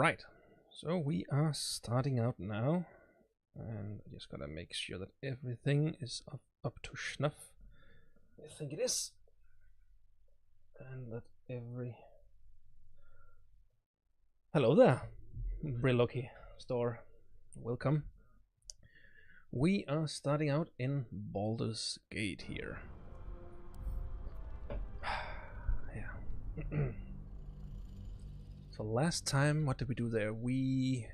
Right, so we are starting out now, and I just gotta make sure that everything is up to snuff. I think it is, and that every... Hello there, Brillocky store. Welcome. We are starting out in Baldur's Gate here. Yeah. So last time, what did we do there? We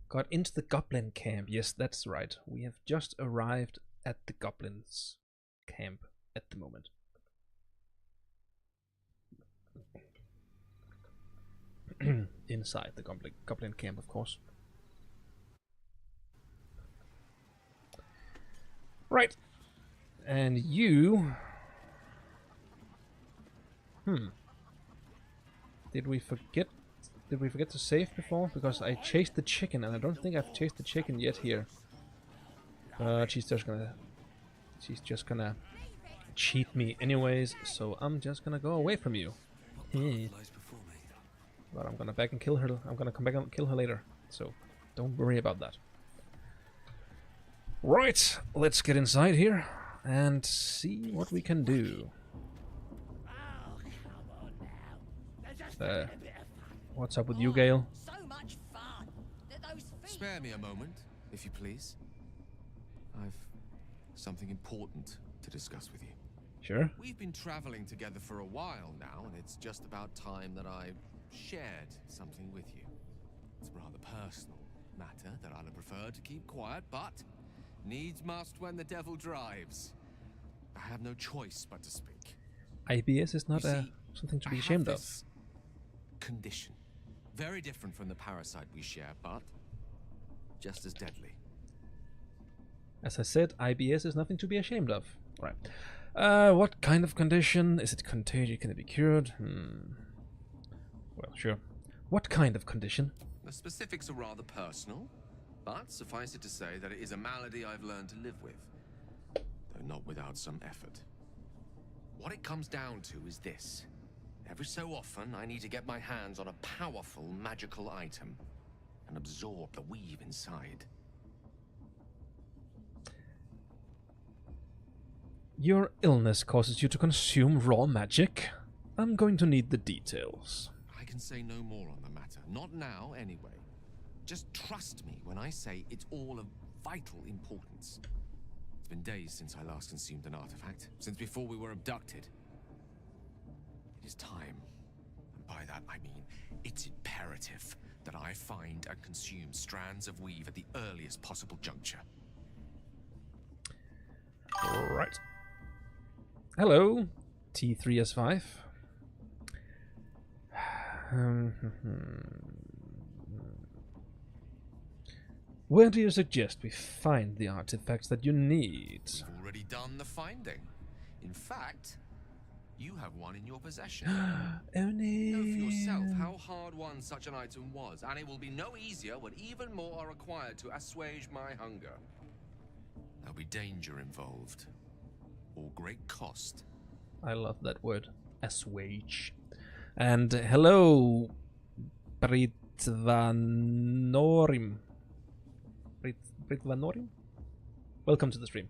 got into the goblin camp. Yes, that's right. We have just arrived at the goblins camp at the moment. Inside the goblin camp, of course. Right. And you... Did we forget to save before? Because I chased the chicken, and I don't think I've chased the chicken yet here. But she's just gonna cheat me anyways, so I'm just gonna go away from you. But I'm gonna back and kill her. I'm gonna come back and kill her later, so don't worry about that. Right, let's get inside here and see what we can do. What's up with you, Gale? Spare me a moment, if you please. I've something important to discuss with you. Sure. We've been traveling together for a while now, and it's just about time that I shared something with you. It's a rather personal matter that I'd have preferred to keep quiet, but needs must when the devil drives. I have no choice but to speak. IBS is not something to be ashamed of. Condition. Very different from the parasite we share, but just as deadly. As I said, IBS is nothing to be ashamed of. Right. What kind of condition? Is it contagious? Can it be cured? Well, sure. What kind of condition? The specifics are rather personal, but suffice it to say that it is a malady I've learned to live with, though not without some effort. What it comes down to is this. Every so often, I need to get my hands on a powerful magical item and absorb the weave inside. Your illness causes you to consume raw magic? I'm going to need the details. I can say no more on the matter. Not now, anyway. Just trust me when I say it's all of vital importance. It's been days since I last consumed an artifact, since before we were abducted. It is time, and by that I mean it's imperative that I find and consume strands of weave at the earliest possible juncture. Right. Hello, T3S5. Where do you suggest we find the artifacts that you need? You've already done the finding. In fact, you have one in your possession. Oh no. Know for yourself how hard won such an item was, and it will be no easier when even more are required to assuage my hunger. There'll be danger involved, or great cost. I love that word, assuage. And hello, Britvanorim. Britvanorim? Welcome to the stream.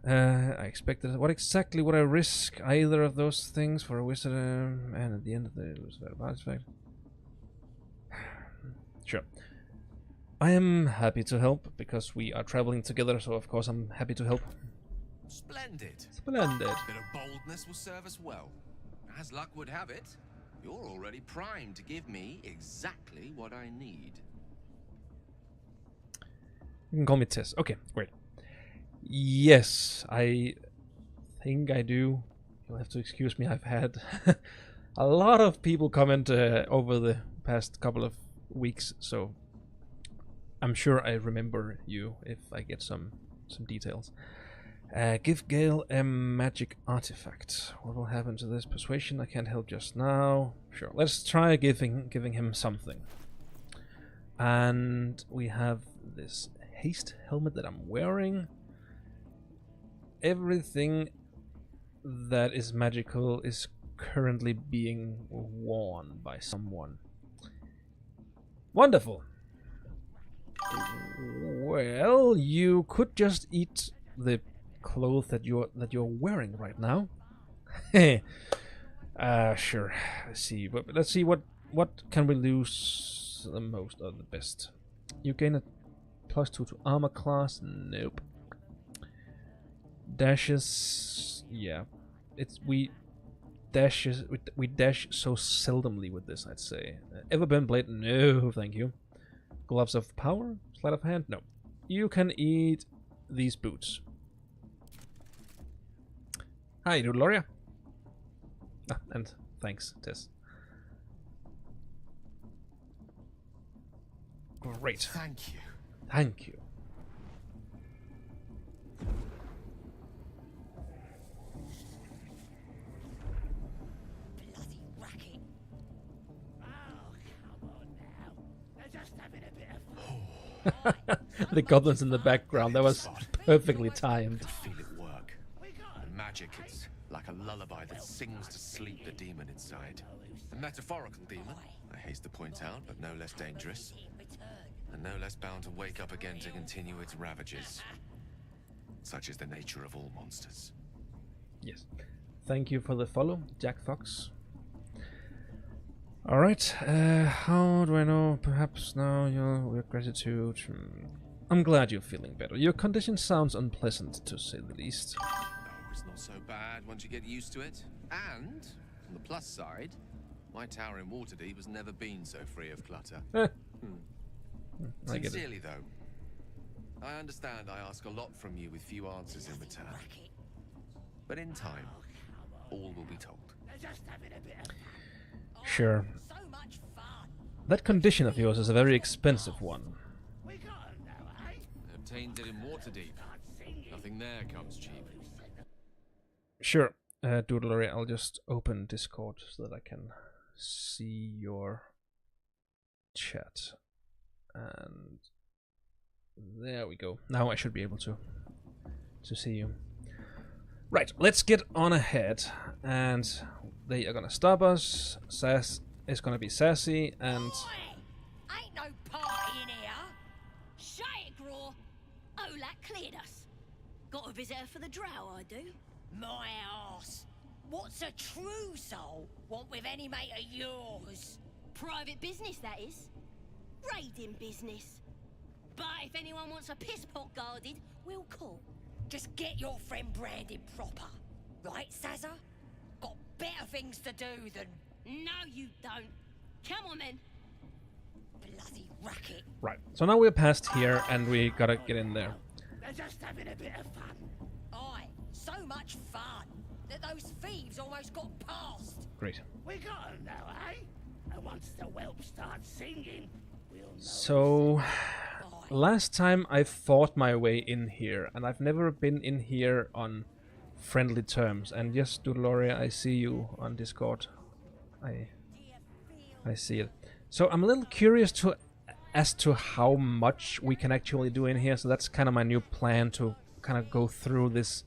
I expected. What exactly would I risk either of those things for a wizard? And at the end of the artifact. Sure. I am happy to help because we are traveling together, so of course I'm happy to help. Splendid. Splendid. A bit of boldness will serve us well. As luck would have it, you're already primed to give me exactly what I need. You can call me Tess. Okay, great. Yes, I think I do. You'll have to excuse me. I've had a lot of people comment over the past couple of weeks, so I'm sure I remember you if I get some details. Give Gale a magic artifact. What will happen to this persuasion? I can't help just now. Sure, let's try giving him something. And we have this haste helmet that I'm wearing. Everything that is magical is currently being worn by someone. Wonderful. Well, you could just eat the clothes that you're wearing right now. Sure. Let's see. But let's see what can we lose the most or the best. You gain a +2 to armor class. Nope. Dashes. Yeah. We dash so seldomly with this. I'd say. Everbend blade. No, thank you. Gloves of power. Sleight of hand. No. You can eat these boots. Hi, Doodleria. And thanks, Tess. Great. Thank you. Thank you. Bloody racket. Oh, come on now. They're just having a bit of fun. The goblins in the background. That was perfectly timed. Feel it work. The magic, it's like a lullaby that sings to sleep the demon inside. A metaphorical demon, I haste to point out, but no less dangerous. And no less bound to wake up again to continue its ravages. Such is the nature of all monsters. Yes. Thank you for the follow, Jack Fox. Alright, how do I know? Perhaps now your gratitude. I'm glad you're feeling better. Your condition sounds unpleasant, to say the least. No, it's not so bad once you get used to it. And, on the plus side, my tower in Waterdeep has never been so free of clutter. I get it. Sincerely, though, I understand I ask a lot from you with few answers in return. But in time, all will be told. They're just having a bit of fun. Sure. So much fun. That condition of yours is a very expensive one. We got 'em now, eh? I obtained it in Waterdeep. Nothing there comes cheap. Sure, Doodlery, I'll just open Discord so that I can see your chat. And there we go. Now I should be able to see you. Right, let's get on ahead. And they are gonna stop us. Sass is gonna be sassy, and Oi! Ain't no party in here. Shut it, Graw. Olak cleared us. Got a visitor for the drow, I do. My arse. What's a true soul want with any mate of yours? Private business, that is. Raiding business. But if anyone wants a piss pot guarded, we'll call. Just get your friend branded proper. Right, Sazza? Got better things to do than... No, you don't. Come on, then. Bloody racket. right. So now we're past here, and we gotta get in there. They're just having a bit of fun. Aye, so much fun that those thieves almost got past. Great. We got 'em now, eh? And once the whelp starts singing, we'll know. So last time I fought my way in here, and I've never been in here on friendly terms. And yes, Doodleria, I see you on Discord. I see it. So I'm a little curious as to how much we can actually do in here. So that's kind of my new plan, to kind of go through this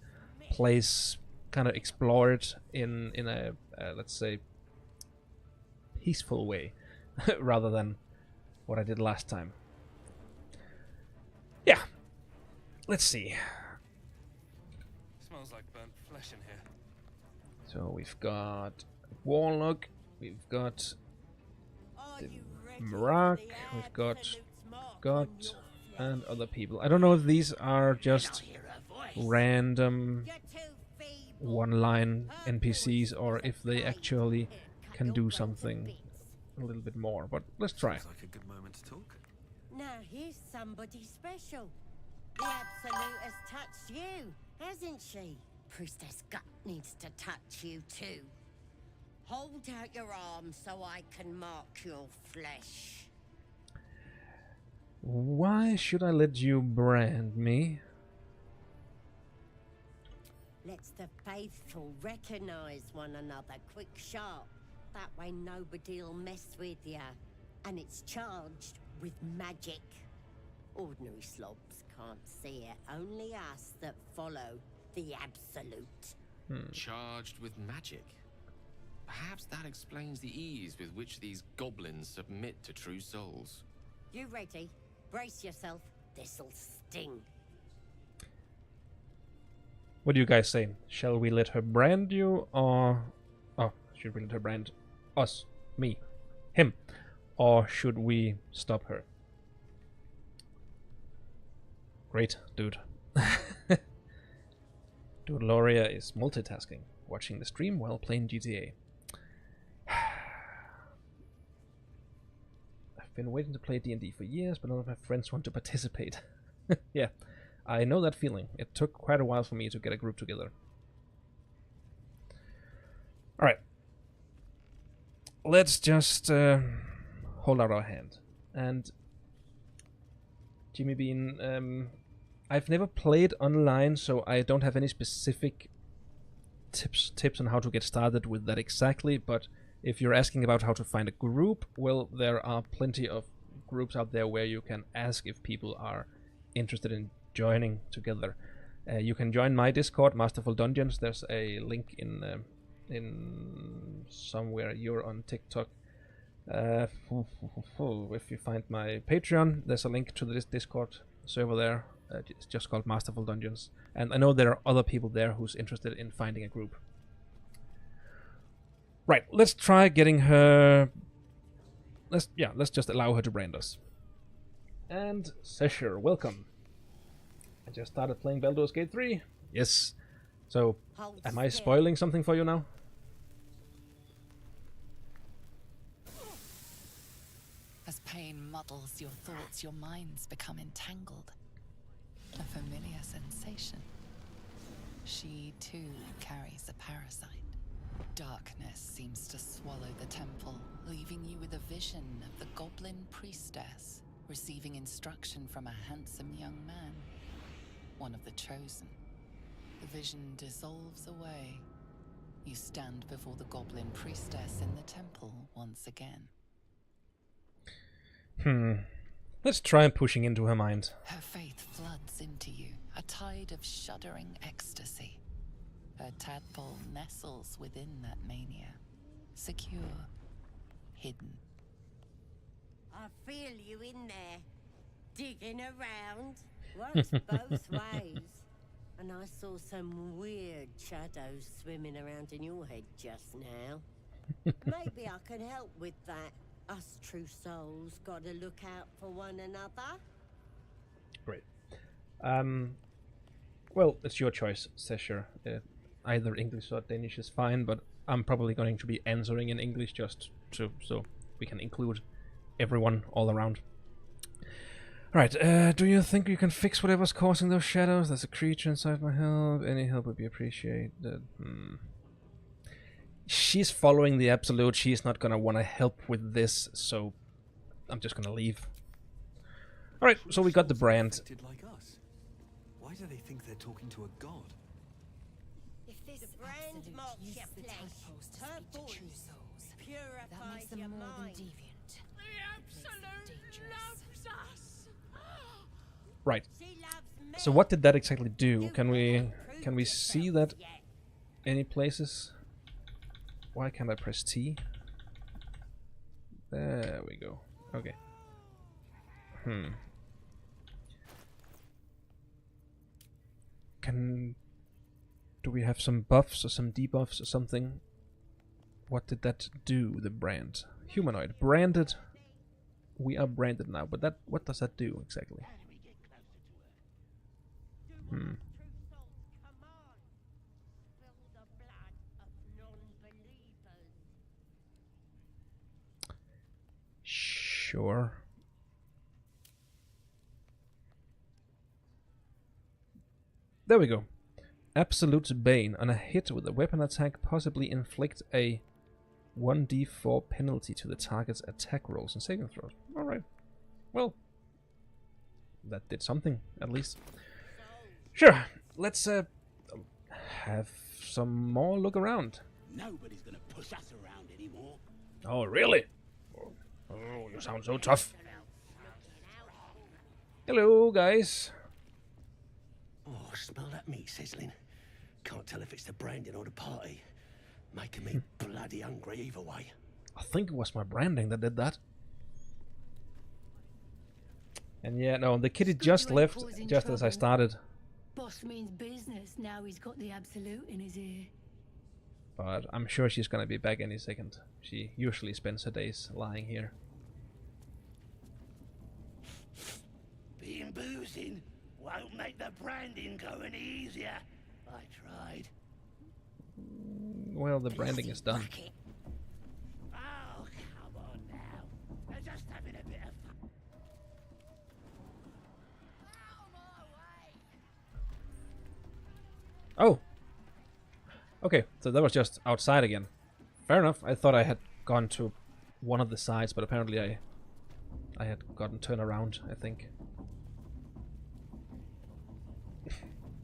place, kind of explore it in a let's say peaceful way, rather than what I did last time. Yeah. Let's see. Smells like burnt flesh in here. So we've got Warlock, we've got the Marak, we've got God, and other people. I don't know if these are just random one-line NPCs or if they actually can do something a little bit more, but let's try. Looks like a good moment to talk. Now here's somebody special. The Absolute has touched you, hasn't she? Priestess Gut needs to touch you too. Hold out your arm so I can mark your flesh. Why should I let you brand me? Let's the faithful recognize one another quick sharp. That way nobody'll mess with ya. And it's charged with magic. Ordinary slobs can't see it. Only us that follow the Absolute. Charged with magic. Perhaps that explains the ease with which these goblins submit to true souls. You ready? Brace yourself. This'll sting. What do you guys say? Shall we let her brand you, or... Oh, should we let her brand us? Me? Him? Or should we stop her? Great, dude. Dude, Loria is multitasking, watching the stream while playing GTA. I've been waiting to play D&D for years, but none of my friends want to participate. Yeah, I know that feeling. It took quite a while for me to get a group together. Alright. Let's just hold out our hand. And Jimmy Bean, I've never played online, so I don't have any specific tips on how to get started with that exactly, but if you're asking about how to find a group, well, there are plenty of groups out there where you can ask if people are interested in joining together. You can join my Discord, Masterful Dungeons. There's a link in somewhere. You're on TikTok. If you find my Patreon, there's a link to this Discord server there. It's just called Masterful Dungeons, and I know there are other people there who's interested in finding a group. Right, let's try getting her. Let's just allow her to brand us. And Sesher, welcome. I just started playing Baldur's Gate 3. Yes. So, am I spoiling something for you now? As pain muddles your thoughts, your minds become entangled. A familiar sensation. She too carries a parasite. Darkness seems to swallow the temple, leaving you with a vision of the goblin priestess receiving instruction from a handsome young man, one of the chosen. The vision dissolves away. You stand before the goblin priestess in the temple once again. Let's try pushing into her mind. Her faith floods into you, a tide of shuddering ecstasy. Her tadpole nestles within that mania, secure, hidden. I feel you in there, digging around. Works both ways. And I saw some weird shadows swimming around in your head just now. Maybe I can help with that. Us true souls gotta look out for one another. Great. Well, it's your choice, Sesher. Either English or Danish is fine, but I'm probably going to be answering in English just so we can include everyone all around. Alright, do you think you can fix whatever's causing those shadows? There's a creature inside my help. Any help would be appreciated. She's following the Absolute. She's not gonna want to help with this, so I'm just gonna leave. Alright, so we got the brand. Like us. Why do they think they're talking to a god? If this brand marks your flesh, her voice purifies your mind. The Absolute loves us. Right. She loves me. So what did that exactly do? Can we see that any places? Why can't I press T? There we go. Okay. Do we have some buffs or some debuffs or something? What did that do, the brand? Humanoid. Branded. We are branded now, but what does that do exactly? Sure. There we go. Absolute Bane. On a hit with a weapon attack, possibly inflict a 1d4 penalty to the target's attack rolls and saving throws. Alright. Well, that did something, at least. Sure. Let's have some more look around. Nobody's gonna push us around anymore. Oh, really? Oh, you sound so tough. Hello, guys. Oh, smell that meat sizzling. Can't tell if it's the branding or the party. Making me bloody hungry either way. I think it was my branding that did that. And yeah, no, the kitty just left just as I started. Boss means business. Now he's got the absolute in his ear. But I'm sure she's gonna be back any second. She usually spends her days lying here. Being boozing won't make the branding go any easier. I tried. Well, the branding is done. Oh, come on now. They're just having a bit of fun. Oh! Okay, so that was just outside again. Fair enough. I thought I had gone to one of the sides, but apparently I had gotten turned around, I think.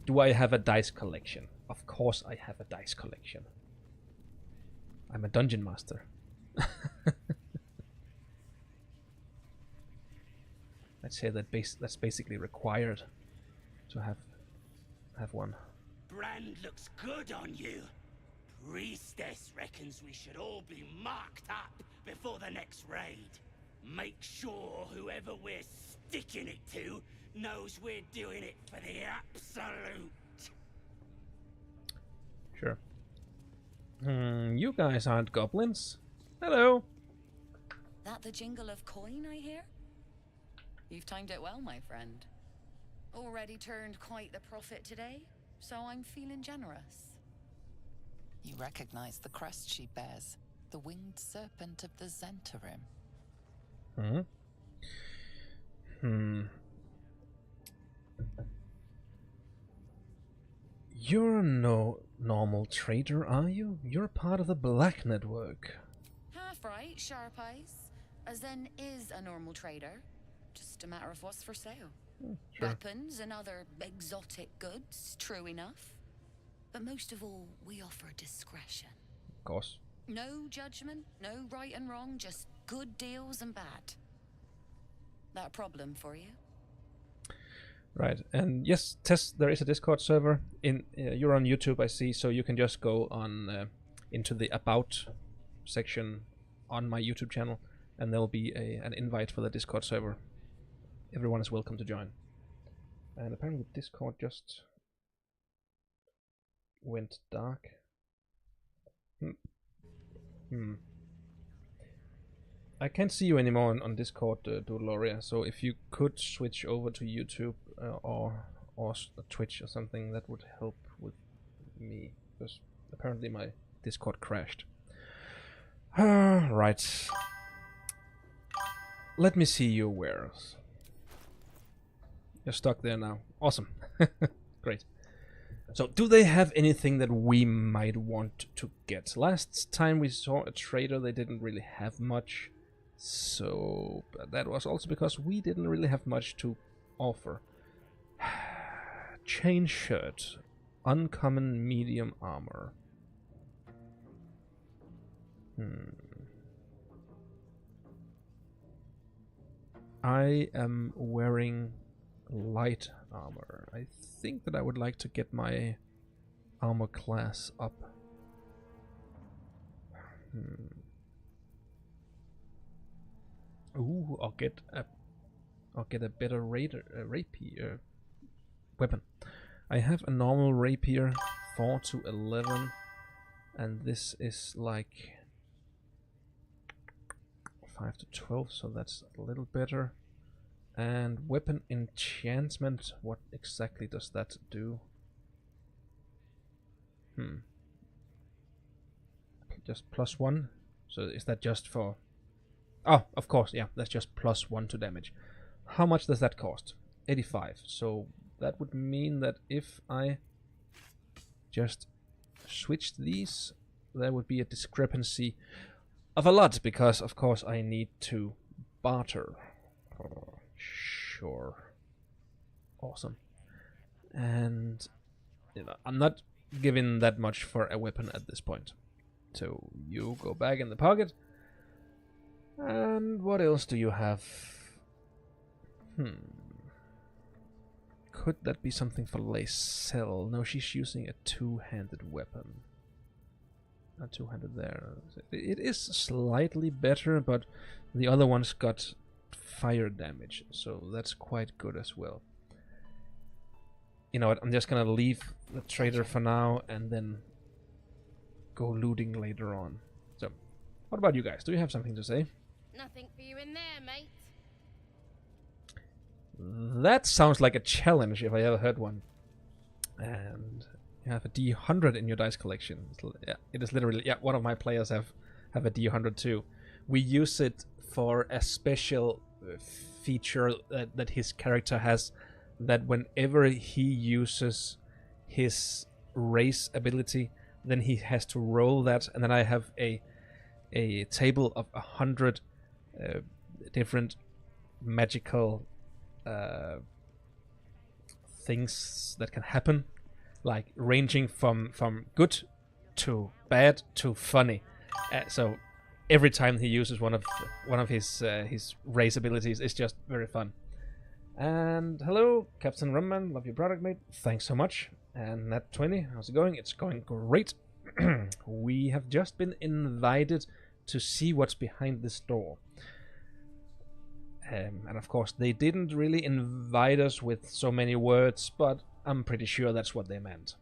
Do I have a dice collection? Of course I have a dice collection. I'm a dungeon master. I'd say that that's basically required to have one. Brand looks good on you. Priestess reckons we should all be marked up before the next raid. Make sure whoever we're sticking it to knows we're doing it for the absolute. Sure. You guys aren't goblins. Hello. That the jingle of coin I hear? You've timed it well, my friend. Already turned quite the profit today, so I'm feeling generous. You recognize the crest she bears, the winged serpent of the Zentarim. You're no normal trader, are you? You're part of the Black Network. Half right, sharp eyes. A Zen is a normal trader. Just a matter of what's for sale. Sure. Weapons and other exotic goods, true enough. But most of all, we offer discretion. Of course. No judgment, no right and wrong, just good deals and bad. That a problem for you? Right, and yes, Tess, there is a Discord server. You're on YouTube, I see, so you can just go on into the About section on my YouTube channel, and there'll be an invite for the Discord server. Everyone is welcome to join. And apparently Discord just went dark. I can't see you anymore on Discord, Doloria, so if you could switch over to YouTube or Twitch or something, that would help with me, because apparently my Discord crashed. Right. Let me see your wares. You're stuck there now. Awesome. Great. So, do they have anything that we might want to get? Last time we saw a trader, they didn't really have much. So, but that was also because we didn't really have much to offer. Chain shirt. Uncommon medium armor. I am wearing light armor. I think that I would like to get my armor class up. Ooh, I'll get a better rapier weapon. I have a normal rapier, 4 to 11, and this is like 5 to 12, so that's a little better. And weapon enchantment, what exactly does that do? Just +1. So is that just for... Oh, of course, yeah, that's just +1 to damage. How much does that cost? 85. So that would mean that if I just switched these, there would be a discrepancy of a lot, because of course I need to barter. Sure. Awesome. And you know, I'm not giving that much for a weapon at this point. So you go back in the pocket. And what else do you have? Could that be something for Lacelle? No, she's using a two-handed weapon. Not 200 there. It is slightly better, but the other one's got fire damage, so that's quite good as well. You know what, I'm just gonna leave the trader for now and then go looting later on. So, what about you guys? Do you have something to say? Nothing for you in there, mate. That sounds like a challenge if I ever heard one. And you have a D100 in your dice collection. Yeah, it is literally, yeah, one of my players have a D100 too. We use it for a special feature that his character has, that whenever he uses his race ability, then he has to roll that, and then I have a table of 100 different magical things that can happen, like ranging from good to bad to funny. So every time he uses one of his race abilities, it's just very fun. And hello, Captain Rumman, love your product, mate. Thanks so much. And Nat 20, how's it going? It's going great. We have just been invited to see what's behind this door. And of course, they didn't really invite us with so many words, but I'm pretty sure that's what they meant.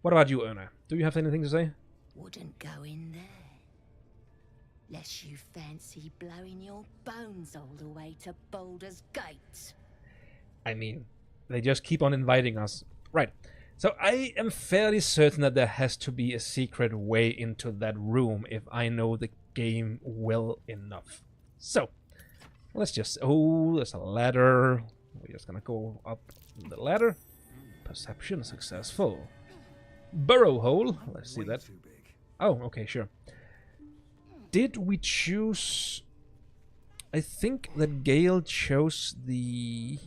What about you, Erna? Do you have anything to say? Wouldn't go in there. Lest you fancy blowing your bones all the way to Baldur's Gate. I mean, they just keep on inviting us. Right. So I am fairly certain that there has to be a secret way into that room if I know the game well enough. So, let's just... Oh, there's a ladder. We're just gonna go up the ladder. Perception successful. Burrow hole. Let's see that. Oh, okay, sure. Did we choose... I think that Gale chose the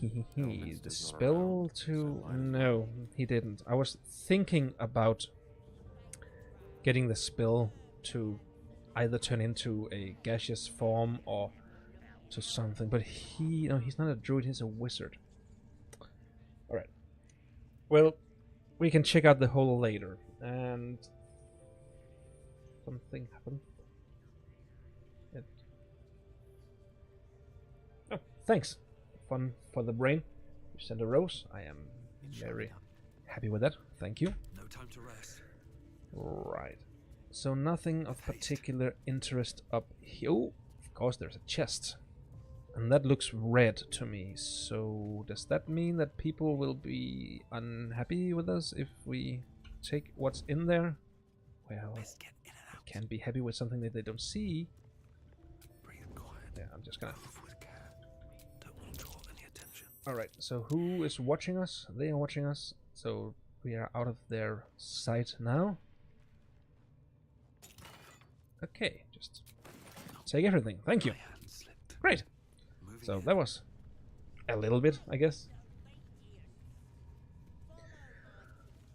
spell to... No, he didn't. I was thinking about getting the spell to either turn into a gaseous form or to something, but no, he's not a druid, he's a wizard. Alright. Well, we can check out the hole later. And something happened. Oh, thanks. Fun for the brain. You sent a rose. I am very happy with that. Thank you. No time to rest. Right. So nothing of particular interest up here. Oh, of course there's a chest. And that looks red to me. So does that mean that people will be unhappy with us if we take what's in there? Well, can't be happy with something that they don't see. Breathe quiet. Yeah, I'm just gonna... Move with care. Don't want to draw any attention. Alright, so who is watching us? They are watching us. So we are out of their sight now. Okay, just take everything. Thank you. Great. So that was a little bit, I guess.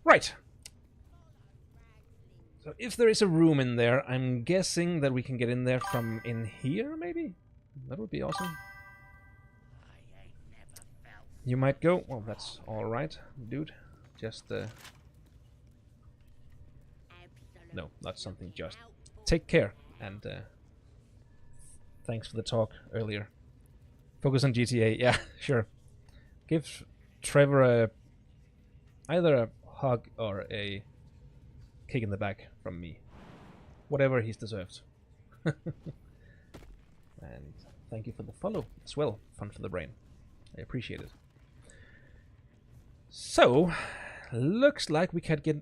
Right. So if there is a room in there, I'm guessing that we can get in there from in here, maybe? That would be awesome. You might go. Well, that's alright, dude. Just, no, not something just. Take care, and thanks for the talk earlier. Focus on GTA, yeah, sure. Give Trevor either a hug or a kick in the back from me. Whatever he's deserved. And thank you for the follow as well. Fun for the brain. I appreciate it. So, looks like we can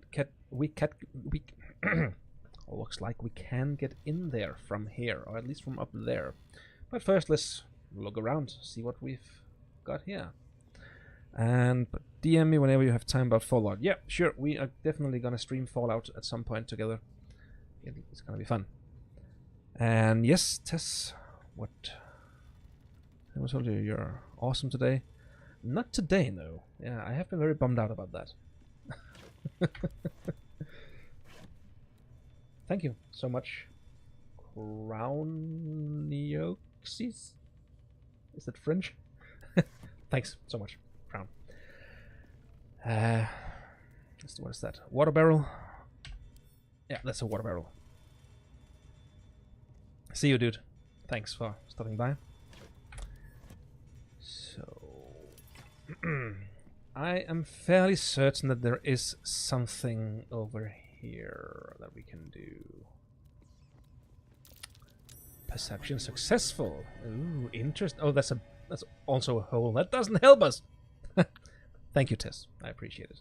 looks like we can get in there from here, or at least from up there. But first, let's look around, see what we've got here. And DM me whenever you have time about Fallout. Yeah, sure, we are definitely gonna stream Fallout at some point together. It's gonna be fun. And yes, Tess, what? I was told you you're awesome today. Not today, no. Yeah, I have been very bummed out about that. Thank you so much. Crownioxis? Is that French? Thanks so much, Crown. What is that? Water barrel? Yeah, that's a water barrel. See you, dude. Thanks for stopping by. So, I am fairly certain that there is something over here that we can do. Perception successful. Ooh, interest. Oh, that's also a hole. That doesn't help us. Thank you, Tess. I appreciate it.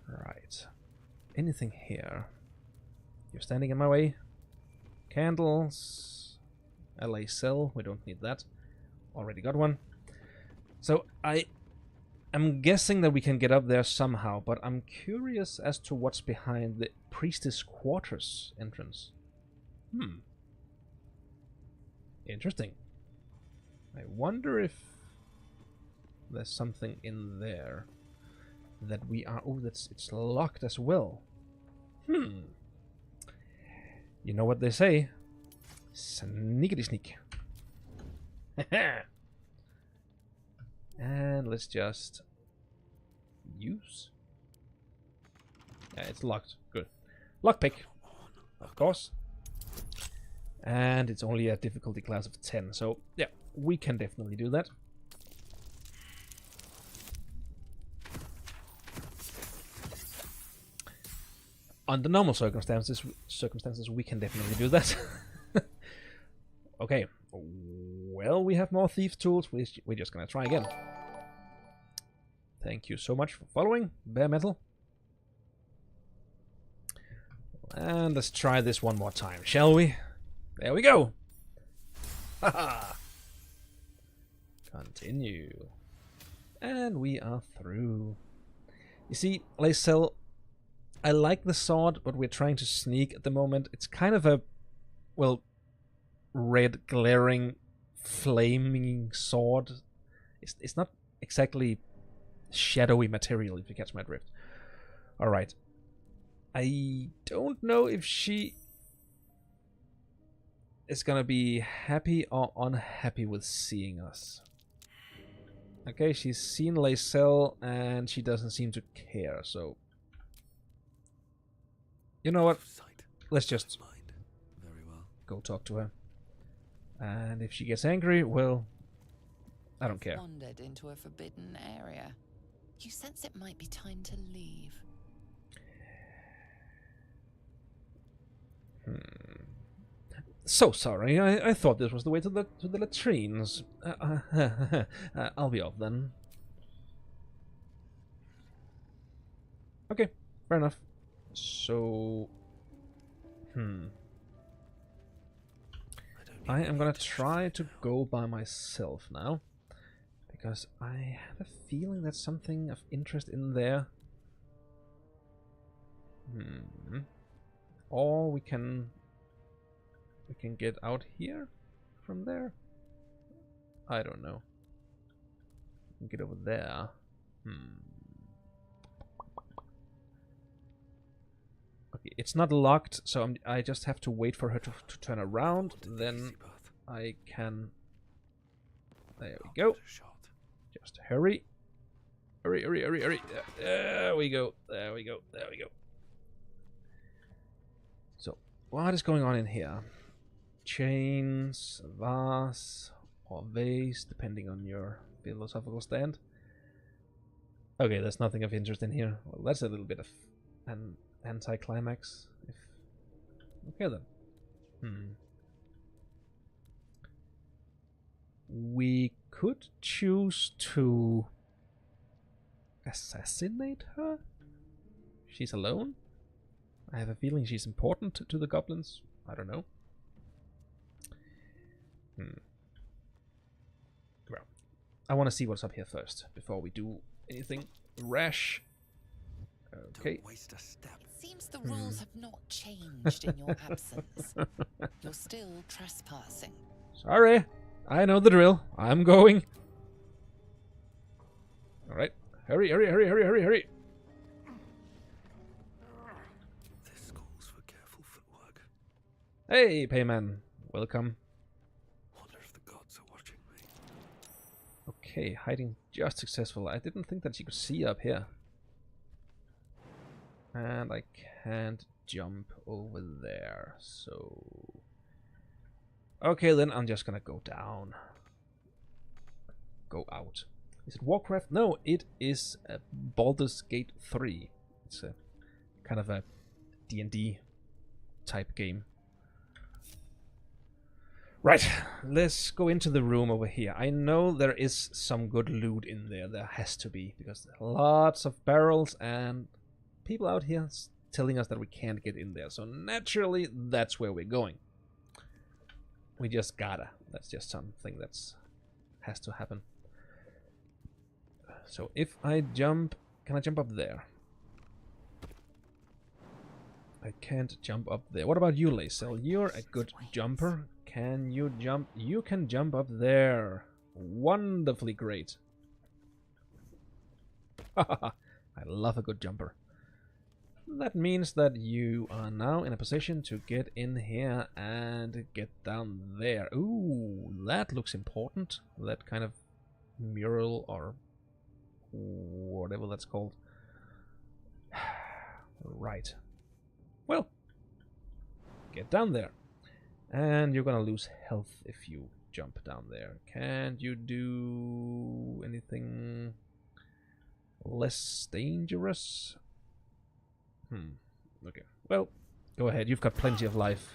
Right. Anything here? You're standing in my way. Candles. LA cell. We don't need that. Already got one. So I'm guessing that we can get up there somehow, but I'm curious as to what's behind the priestess quarters entrance. Interesting. I wonder if there's something in there that we are... Oh, it's locked as well. You know what they say? Sneakity sneak. And let's just use. Yeah, it's locked. Good. Lockpick, of course. And it's only a difficulty class of 10, so yeah, we can definitely do that. Under normal circumstances, we can definitely do that. Okay. Well, we have more thief tools. We're just gonna try again. Thank you so much for following, Bare Metal. And let's try this one more time, shall we? There we go. Haha. Continue. And we are through. You see, Lacel, I like the sword, but we're trying to sneak at the moment. It's kind of a, well, red glaring flaming sword. It's not exactly shadowy material, if you catch my drift. Alright. I don't know if she is gonna be happy or unhappy with seeing us. Okay, she's seen Lacel and she doesn't seem to care, so... You know what? Let's just go talk to her. And if she gets angry, well, I don't care. Wandered into a forbidden area. You sense it might be time to leave. So sorry. I thought this was the way to the latrines. I'll be off then. Okay, fair enough. So, I am gonna try to go by myself now, because I have a feeling there's something of interest in there. Or we can get out here from there. I don't know. We can get over there. Okay, it's not locked, so I just have to wait for her to turn around. Then I can... There we go. Just hurry. Hurry, hurry, hurry, hurry. There we go. There we go. There we go. So, what is going on in here? Chains, vase, or vase, depending on your philosophical stand. Okay, there's nothing of interest in here. Well, that's a little bit of an anticlimax. Okay then. We could choose to assassinate her. She's alone. I have a feeling she's important to the goblins. I don't know. Well, I want to see what's up here first before we do anything rash. Okay. Don't waste a step. It seems the rules have not changed in your absence. You're still trespassing. Sorry. I know the drill. I'm going. Alright. Hurry, hurry, hurry, hurry, hurry, hurry. This calls for careful footwork. Hey, Payman. Welcome. Wonder if the gods are watching me. Okay, hiding just successful. I didn't think that she could see up here. And I can't jump over there, so... Okay, then I'm just gonna go down. Go out. Is it Warcraft? No, it is Baldur's Gate 3. It's a kind of a D&D type game. Right, let's go into the room over here. I know there is some good loot in there. There has to be, because there are lots of barrels and people out here telling us that we can't get in there. So naturally, that's where we're going. We just gotta. That's just something that's has to happen. So if I jump, can I jump up there? I can't jump up there. What about you, Lacel? You're a good jumper. Can you jump? You can jump up there. Wonderfully great. I love a good jumper. That means that you are now in a position to get in here and get down there. Ooh, that looks important. That kind of mural or whatever that's called. Right. Well, get down there. And you're gonna lose health if you jump down there. Can't you do anything less dangerous? Okay. Well, go ahead. You've got plenty of life.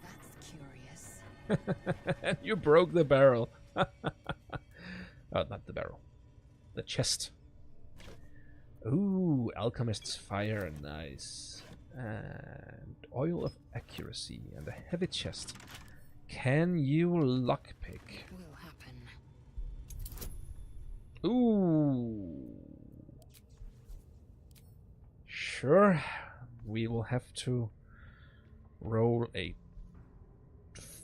That's curious. You broke the barrel. Oh, not the barrel. The chest. Ooh, Alchemist's Fire. Nice. And Oil of Accuracy. And a heavy chest. Can you lockpick? Will happen. Ooh. Sure. We will have to roll a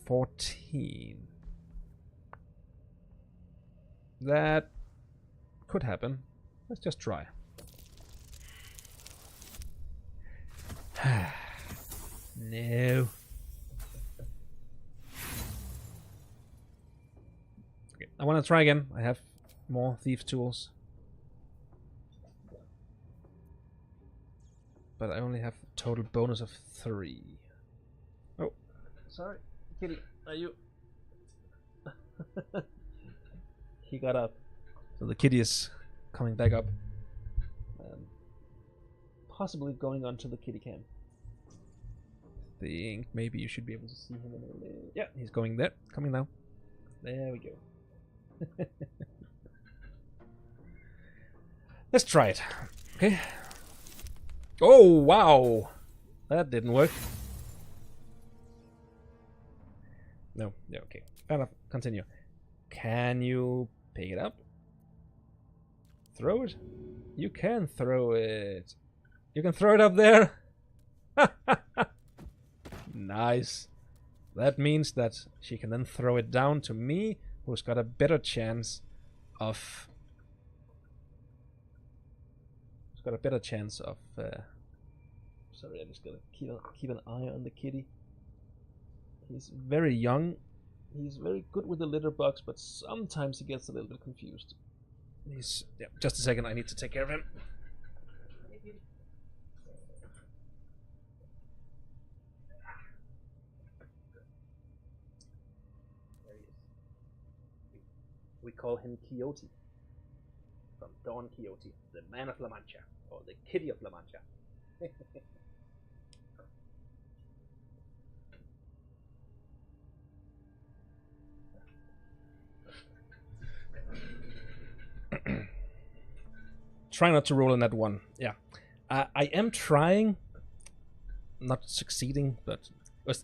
14. That could happen. Let's just try. No. Okay, I want to try again. I have more thief tools. But I only have a total bonus of 3. Oh, sorry. Kitty, are you... He got up. So the kitty is coming back up. And possibly going on to the kitty cam. Think maybe you should be able to see him in a little... Yeah, he's going there. Coming now. There we go. Let's try it. Okay. Oh, wow. That didn't work. No. Yeah, okay. Fair enough. Continue. Can you pick it up? Throw it? You can throw it. You can throw it up there. Nice. That means that she can then throw it down to me, who's got a better chance of... Got a better chance of sorry, I just gotta keep an eye on the kitty. He's very young. He's very good with the litter box, but sometimes he gets a little bit confused. He's... Yeah, just a second, I need to take care of him. There he is. We call him Quixote. From Don Quixote, the man of La Mancha, or the kitty of La Mancha. Try not to roll in that one. Yeah. I am trying, not succeeding, but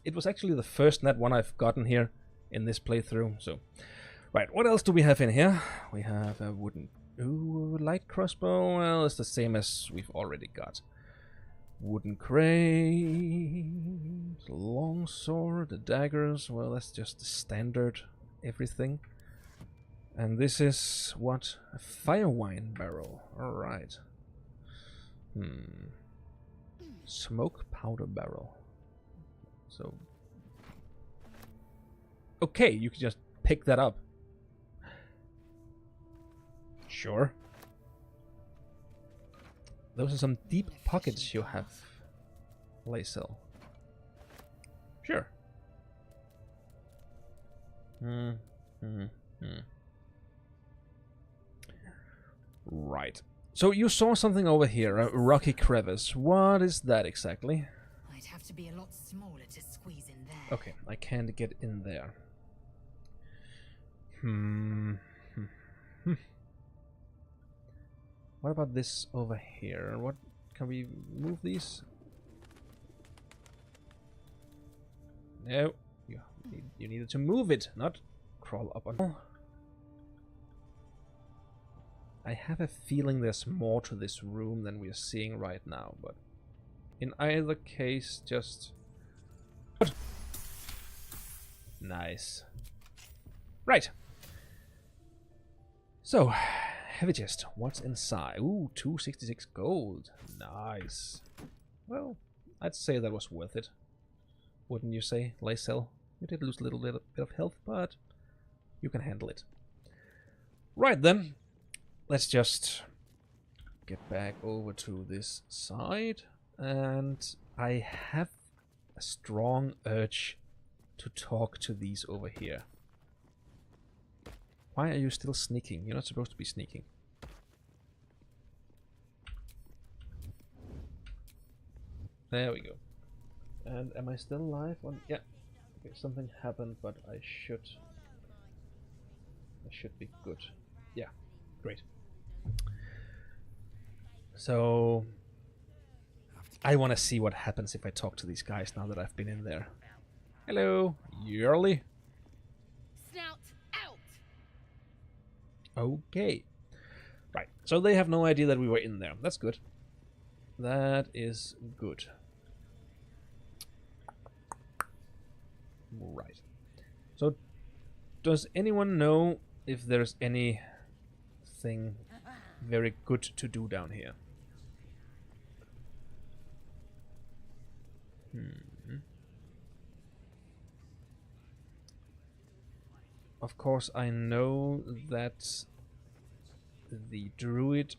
it was actually the first net one I've gotten here in this playthrough. So, right, what else do we have in here? We have a wooden... Ooh, light crossbow. Well, it's the same as we've already got. Wooden crate, long sword, the daggers. Well, that's just the standard everything. And this is what? A fire wine barrel. All right. Smoke powder barrel. So, okay, you can just pick that up. Sure. Those are some deep pockets you have, Lae'zel. Sure. Right. So you saw something over here, a rocky crevice. What is that exactly? I'd have to be a lot smaller to squeeze in there. Okay, I can't get in there. What about this over here? What can we move these? No, you needed to move it, not crawl up on. I have a feeling there's more to this room than we are seeing right now, but in either case, just nice. Right. So, heavy chest. What's inside? Ooh, 266 gold. Nice. Well, I'd say that was worth it. Wouldn't you say, Lae'zel? You did lose a little bit of health, but you can handle it. Right then. Let's just get back over to this side. And I have a strong urge to talk to these over here. Why are you still sneaking? You're not supposed to be sneaking. There we go. And am I still alive? Yeah. Okay, something happened, but I should be good. Yeah, great. So I want to see what happens if I talk to these guys now that I've been in there. Hello, Yearly. Snout out. Okay. Right. So they have no idea that we were in there. That's good. That is good. Right. So does anyone know if there's anything very good to do down here? Of course, I know that the druid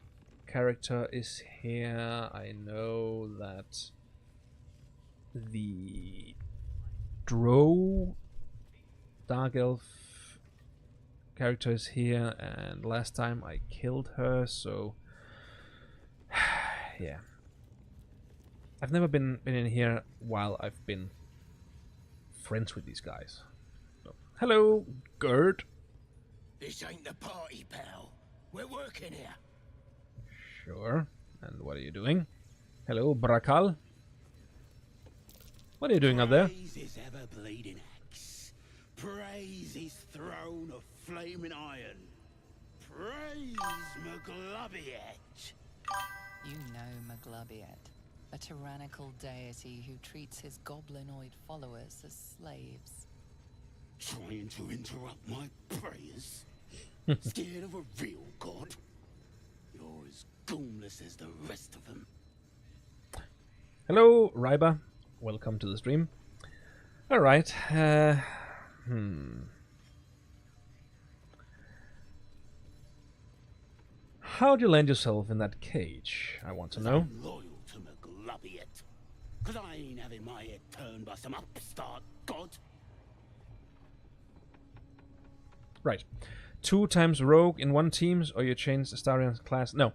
character is here. I know that the drow dark elf character is here, and last time I killed her, so yeah. I've never been in here while I've been friends with these guys. So, hello, Gerd. This ain't the party, pal. We're working here. Sure. And what are you doing? Hello, Brakal. What are you doing up there? Praise his ever-bleeding axe. Praise his throne of flaming iron. Praise Maglubiet. You know Maglubiet, a tyrannical deity who treats his goblinoid followers as slaves. Trying to interrupt my prayers? Scared of a real god? You're as goomless as the rest of them. Hello, Ryba. Welcome to the stream. Alright. How'd you land yourself in that cage? I want to know. I'm loyal to Maglubiet. 'Cause I ain't having my head turned by some upstart god. Right. 2 times rogue in one team, or you change Astarion's class? No.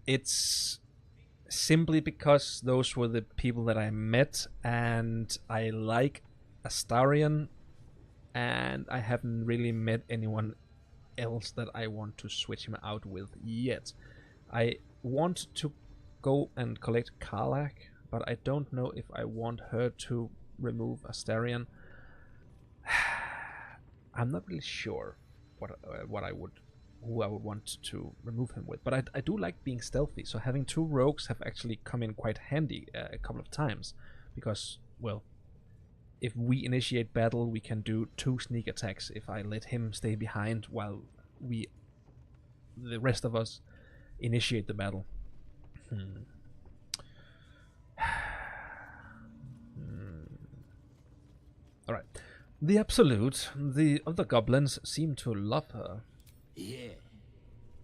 It's simply because those were the people that I met, and I like Astarion, and I haven't really met anyone else that I want to switch him out with yet. I want to go and collect Karlach, but I don't know if I want her to remove Astarion. I'm not really sure who I would want to remove him with, but I do like being stealthy, so having 2 rogues have actually come in quite handy a couple of times, because, well, if we initiate battle, we can do 2 sneak attacks if I let him stay behind while the rest of us initiate the battle. Alright. The Absolute, the other goblins seem to love her. Yeah,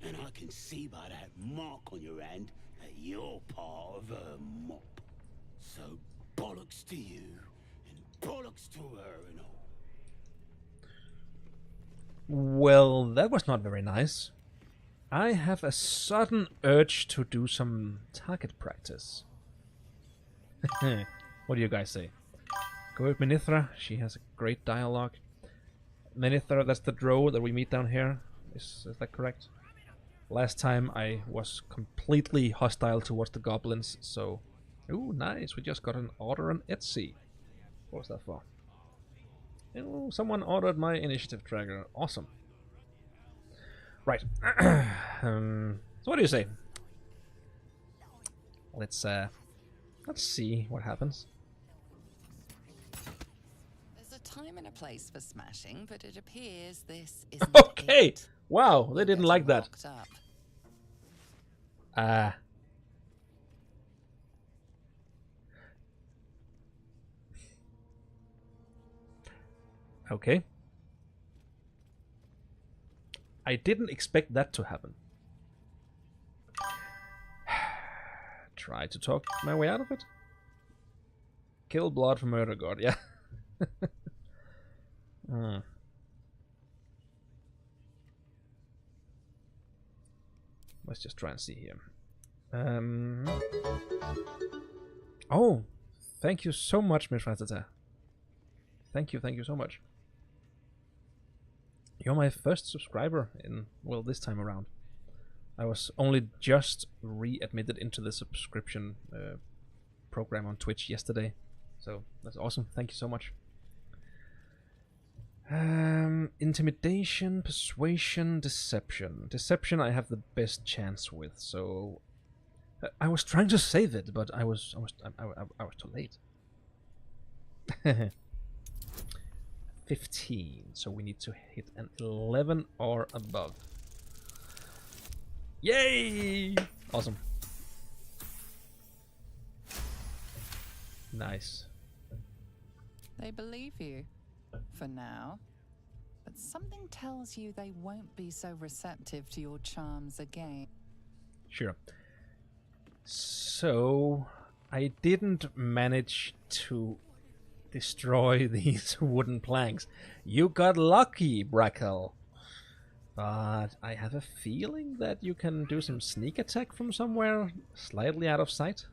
and I can see by that mark on your understand that you're part of her mop. So bollocks to you, and bollocks to her and all. Well, that was not very nice. I have a sudden urge to do some target practice. What do you guys say? Go with Menithra, she has a great dialogue. Menithra, that's the drow that we meet down here. Is that correct? Last time I was completely hostile towards the goblins, so... Ooh, nice, we just got an order on Etsy. What was that for? Oh, someone ordered my initiative tracker. Awesome. Right. So what do you say? Let's see what happens. There's a time and a place for smashing, but it appears this isn't Okay. it. Wow, they You'll didn't get like that. locked up. Okay. I didn't expect that to happen. Try to talk my way out of it. Kill blood for murder god, yeah. Let's just try and see here. Oh, thank you so much, Miss Ratata. Thank you so much. You're my first subscriber in, well, this time around. I was only just readmitted into the subscription program on Twitch yesterday. So that's awesome. Thank you so much. Intimidation, persuasion, deception. Deception I have the best chance with, so I was trying to save it, but I was too late. 15, so we need to hit an 11 or above. Yay! Awesome. Nice. They believe you, for now. But something tells you they won't be so receptive to your charms again. Sure. So, I didn't manage to destroy these wooden planks. You got lucky, Brackle. But I have a feeling that you can do some sneak attack from somewhere slightly out of sight.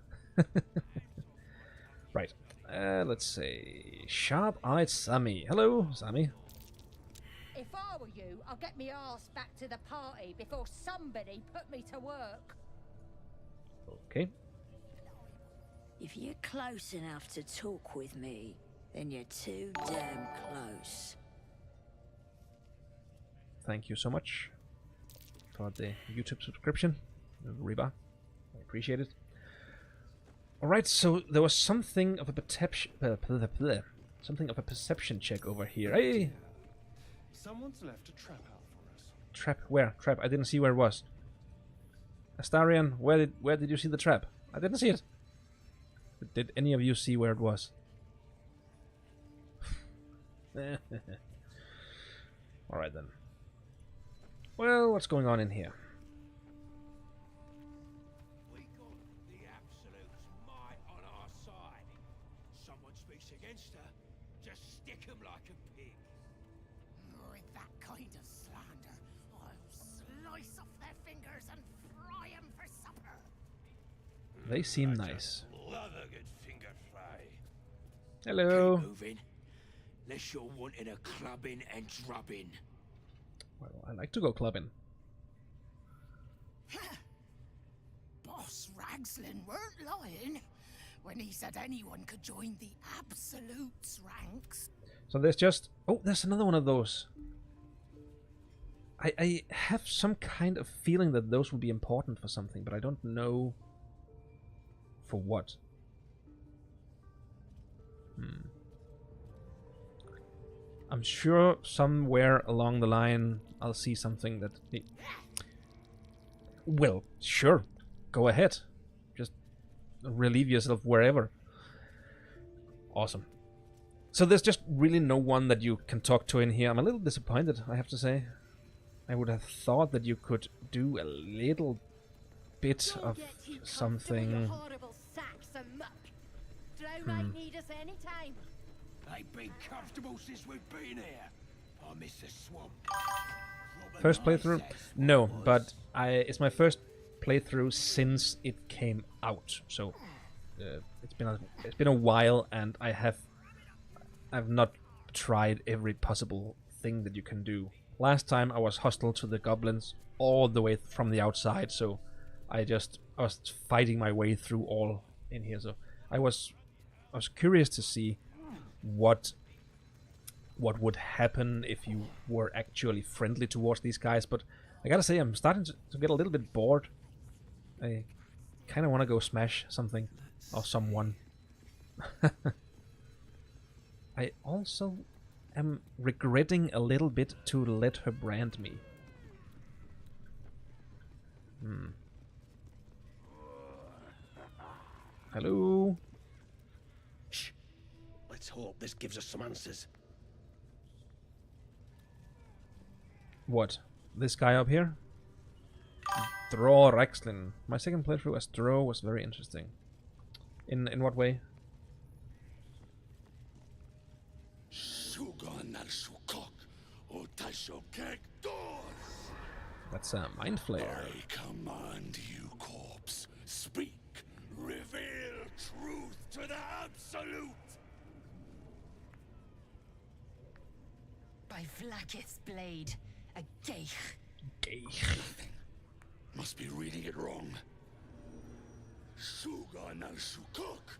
Right. Let's say Sharp-Eyed Sammy. Hello, Sammy. If I were you, I'll get me arse back to the party before somebody put me to work. Okay. If you're close enough to talk with me, then you're too damn close. Thank you so much for the YouTube subscription, Reba. I appreciate it. Alright, so there was something of a perception check over here. Hey! Someone's left a trap out for us. Trap? Where? Trap? I didn't see where it was. Astarion, where did you see the trap? I didn't see it. Did any of you see where it was? Alright then. Well, what's going on in here? We got the Absolute's might on our side. Someone speaks against her, just stick 'em like a pig. With that kind of slander, I'll slice off their fingers and fry 'em for supper. They seem nice. Love a good finger fry. Hello. Keep moving. Unless you're wanting a clubbing and drubbing. Well, I like to go clubbing. Boss Ragslin weren't lying when he said anyone could join the Absolute's ranks. So there's just... Oh, there's another one of those. I have some kind of feeling that those will be important for something, but I don't know for what. I'm sure somewhere along the line I'll see something that... Well, sure. Go ahead. Just relieve yourself wherever. Awesome. So there's just really no one that you can talk to in here. I'm a little disappointed, I have to say. I would have thought that you could do a little bit Don't of get too comfortable, you something. horrible sacks of muck. Drow might need us anytime. Ain't been comfortable since we've been here. I miss the swamp. First playthrough? No, but it's my first playthrough since it came out. So it's been a while, and I've not tried every possible thing that you can do. Last time I was hostile to the goblins all the way from the outside, so I was fighting my way through all in here. So I was curious to see what would happen if you were actually friendly towards these guys, but I gotta say I'm starting to get a little bit bored. I kind of want to go smash something or someone. I also am regretting a little bit to let her brand me. Hello? Shh. Let's hope this gives us some answers. What? This guy up here? Draw Rexlin. My second playthrough as Draw was very interesting. In what way? That's a mind flayer. I command you, corpse. Speak. Reveal truth to the absolute. By Vlaakith's blade, a geich. Must be reading it wrong. Suga na Shukok.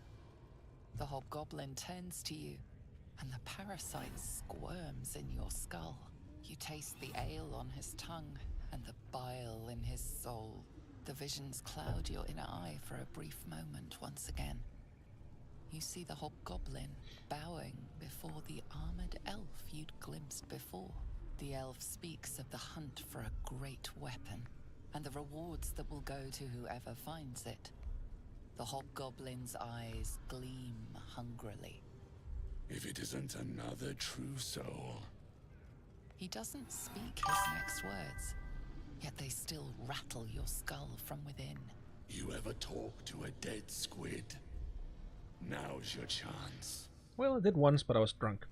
The hobgoblin turns to you, and the parasite squirms in your skull. You taste the ale on his tongue and the bile in his soul. The visions cloud your inner eye for a brief moment once again. You see the hobgoblin bowing before the armored elf you'd glimpsed before. The elf speaks of the hunt for a great weapon, and the rewards that will go to whoever finds it. The hobgoblin's eyes gleam hungrily. If it isn't another true soul. He doesn't speak his next words, yet they still rattle your skull from within. You ever talk to a dead squid? Now's your chance. Well, I did once, but I was drunk.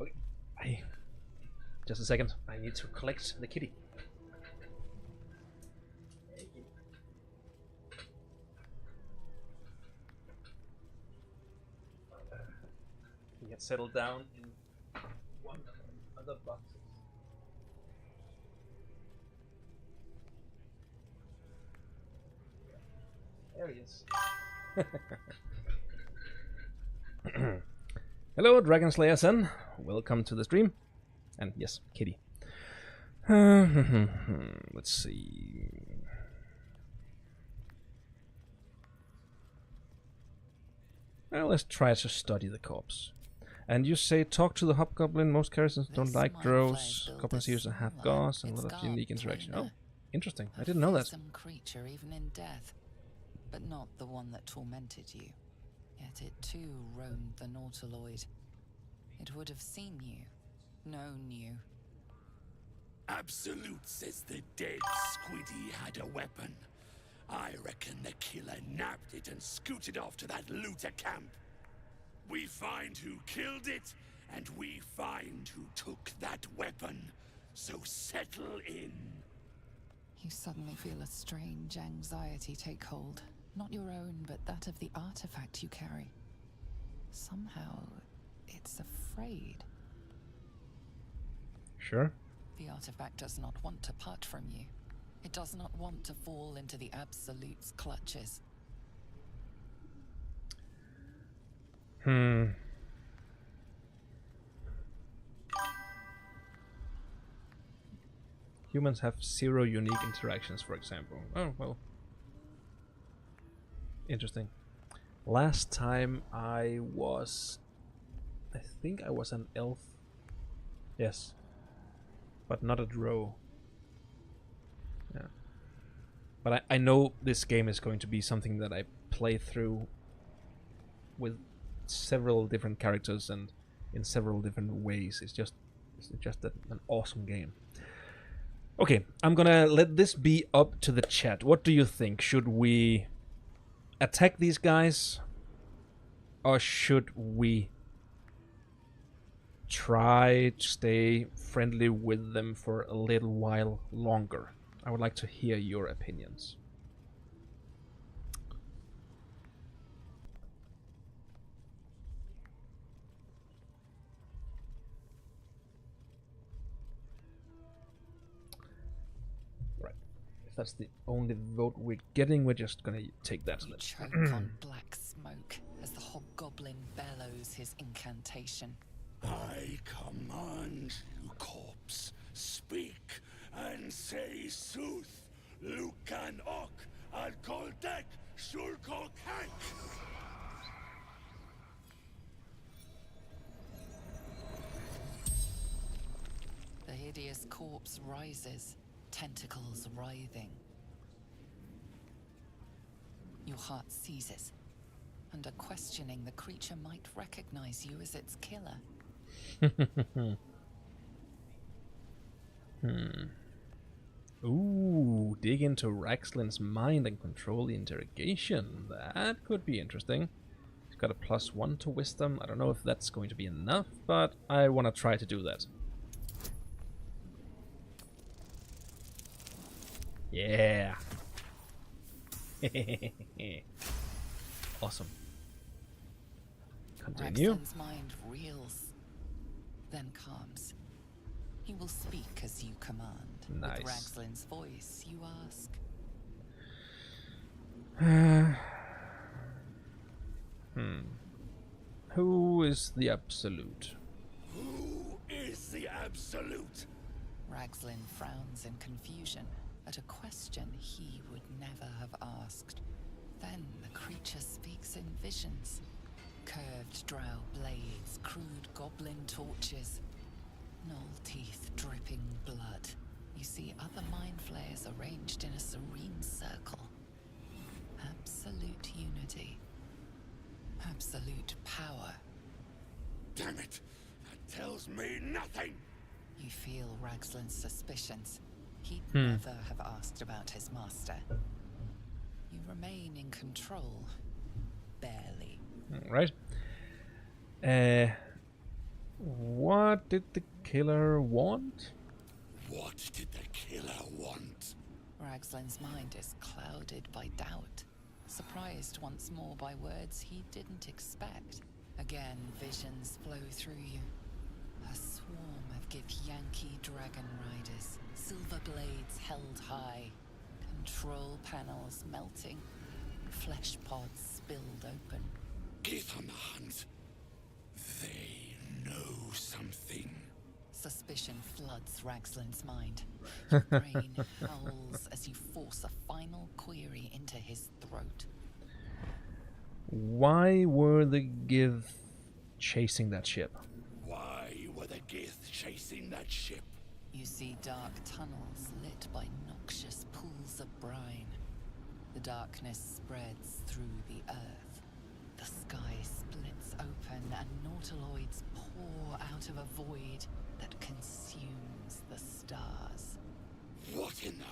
Okay. Just a second. I need to collect the kitty. He had settled down in one of the other boxes. There he is. Hello, Dragon Slayer Sen. Welcome to the stream. And yes, kitty. Let's see. Well, let's try to study the corpse. And you say talk to the hobgoblin. Most characters don't like drows. Goblins use a half gauze and a lot of unique interaction. Oh, interesting. I didn't know that. Some creature even in death, but not the one that tormented you. Yet it too roamed the Nautiloid. It would have seen you, known you. Absolute says the dead squiddy had a weapon. I reckon the killer nabbed it and scooted off to that looter camp. We find who killed it, and we find who took that weapon. So settle in. You suddenly feel a strange anxiety take hold. Not your own, but that of the artifact you carry. Somehow, it's afraid. Sure. The artifact does not want to part from you. It does not want to fall into the Absolute's clutches. Humans have 0 unique interactions, for example. Oh, well. Interesting. Last time I think I was an elf. Yes. But not a drow. Yeah. But I know this game is going to be something that I play through with several different characters and in several different ways. It's just an awesome game. Okay, I'm gonna let this be up to the chat. What do you think? Should we attack these guys? Or should we try to stay friendly with them for a little while longer? I would like to hear your opinions. Right. If that's the only vote we're getting, we're just gonna take that. You choke on black smoke as the hobgoblin bellows his incantation. I command you, corpse, speak and say sooth. Lucan ok, al koldek, shulko kank. The hideous corpse rises, tentacles writhing. Your heart seizes. Under questioning, the creature might recognize you as its killer. Ooh, dig into Raxlin's mind and control the interrogation. That could be interesting. He's got a +1 to wisdom. I don't know if that's going to be enough, but I want to try to do that. Yeah. Awesome. Continue. Raxlin's mind reels, then calms. He will speak as you command. Nice. With Raxlin's voice, you ask. Who is the Absolute? Who is the absolute? Raxlin frowns in confusion at a question he would never have asked. Then the creature speaks in visions. Curved drow blades, crude goblin torches, gnoll teeth dripping blood. You see other mind flayers arranged in a serene circle. Absolute unity. Absolute power. Damn it! That tells me nothing! You feel Raxlin's suspicions. He'd never have asked about his master. You remain in control. Barely. Right. What did the killer want? What did the killer want? Raxlin's mind is clouded by doubt, surprised once more by words he didn't expect. Again, visions flow through you. A swarm of Githyanki dragon riders, silver blades held high, control panels melting, flesh pods spilled open. Gith on the hunt. They know something. Suspicion floods Raxlin's mind. Your brain howls as you force a final query into his throat. Why were the Gith chasing that ship? Why were the Gith chasing that ship? You see dark tunnels lit by noxious pools of brine. The darkness spreads through the earth. The sky splits open and nautiloids pour out of a void that consumes the stars. What in the...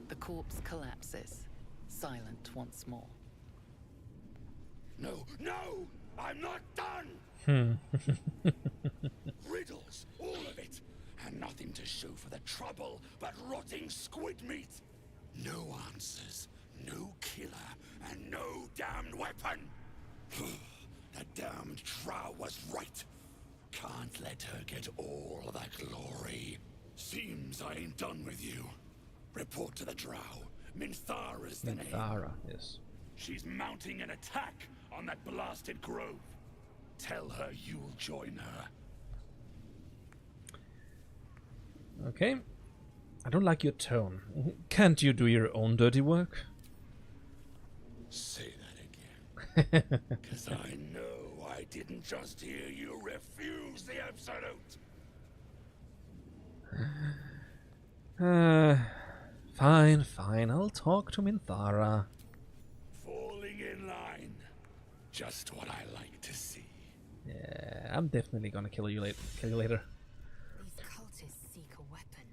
The corpse collapses, silent once more. No, no! I'm not done! Riddles, all of it. And nothing to show for the trouble but rotting squid meat. No answers, no killer, and no damned weapon. The damned Drow was right. Can't let her get all of that glory. Seems I ain't done with you. Report to the Drow. Minthara's the name. Minthara, yes. She's mounting an attack on that blasted grove. Tell her you'll join her. Okay. I don't like your tone. Can't you do your own dirty work? Say that again. Because I know I didn't just hear you refuse the Absolute. Fine, fine. I'll talk to Minthara. Falling in line. Just what I like to see. Yeah, I'm definitely gonna kill you later. These cultists seek a weapon.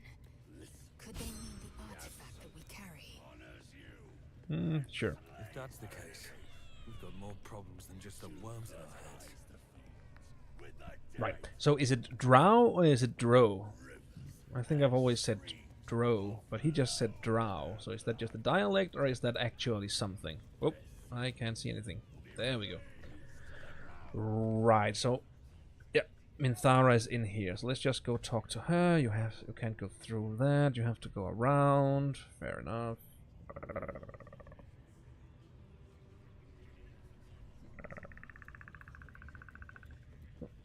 Sure. If that's the case, we've got more problems than just the worms in our heads. Right. So is it drow or is it dro? I think I've always said dro, but he just said drow. So is that just a dialect or is that actually something? Oh, I can't see anything. There we go. Right. So yeah, Minthara is in here. So let's just go talk to her. You can't go through that. You have to go around. Fair enough.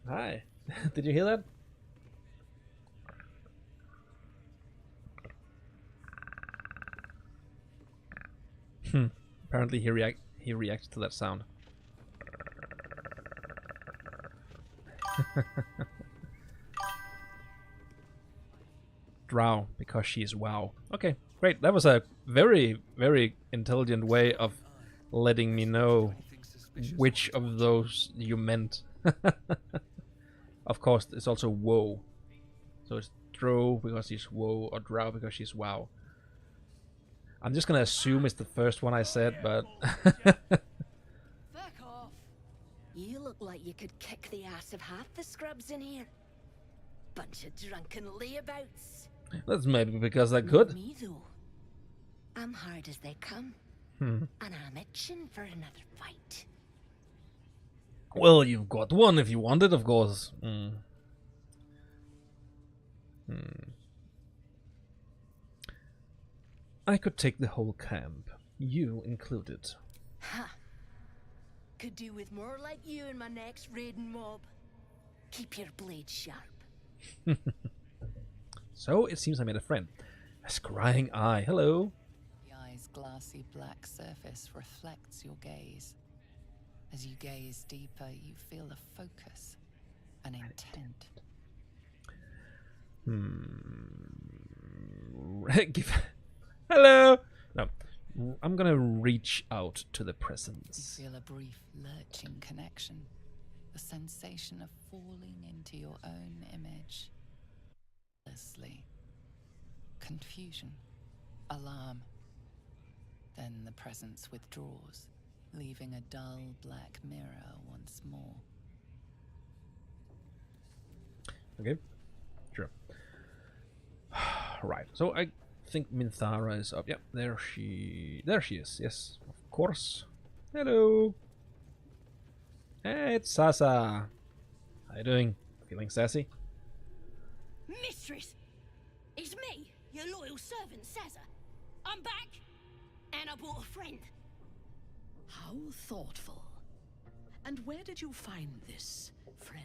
Hi. Did you hear that? Apparently he reacts to that sound. Drow, because she's wow. Okay, great. That was a very, very intelligent way of letting me know which of those you meant. Of course, it's also woe. So it's Dro because she's woe, or Drow because she's wow. I'm just gonna assume it's the first one I said, but... Fuck off. You look like you could kick the ass of half the scrubs in here. Bunch of drunken layabouts. That's maybe because I could. Me though. I'm hard as they come. Hmm. And I'm itching for another fight. Well, you've got one if you want it, of course. I could take the whole camp, you included. Ha! Could do with more like you in my next raiding mob. Keep your blade sharp. So it seems I made a friend. A scrying eye. Hello. The eye's glassy black surface reflects your gaze. As you gaze deeper, you feel a focus, an intent. Hello. No, I'm gonna reach out to the presence. You feel a brief lurching connection, the sensation of falling into your own image. Endlessly. Confusion, alarm. Then the presence withdraws, leaving a dull black mirror once more. Okay, sure. Right, so I think Minthara is up. Yep, there she is. Yes, of course. Hello. Hey, it's Sasa. How you doing? Feeling sassy? Mistress! It's me, your loyal servant, Sazza. I'm back, and I brought a friend. How thoughtful. And where did you find this friend?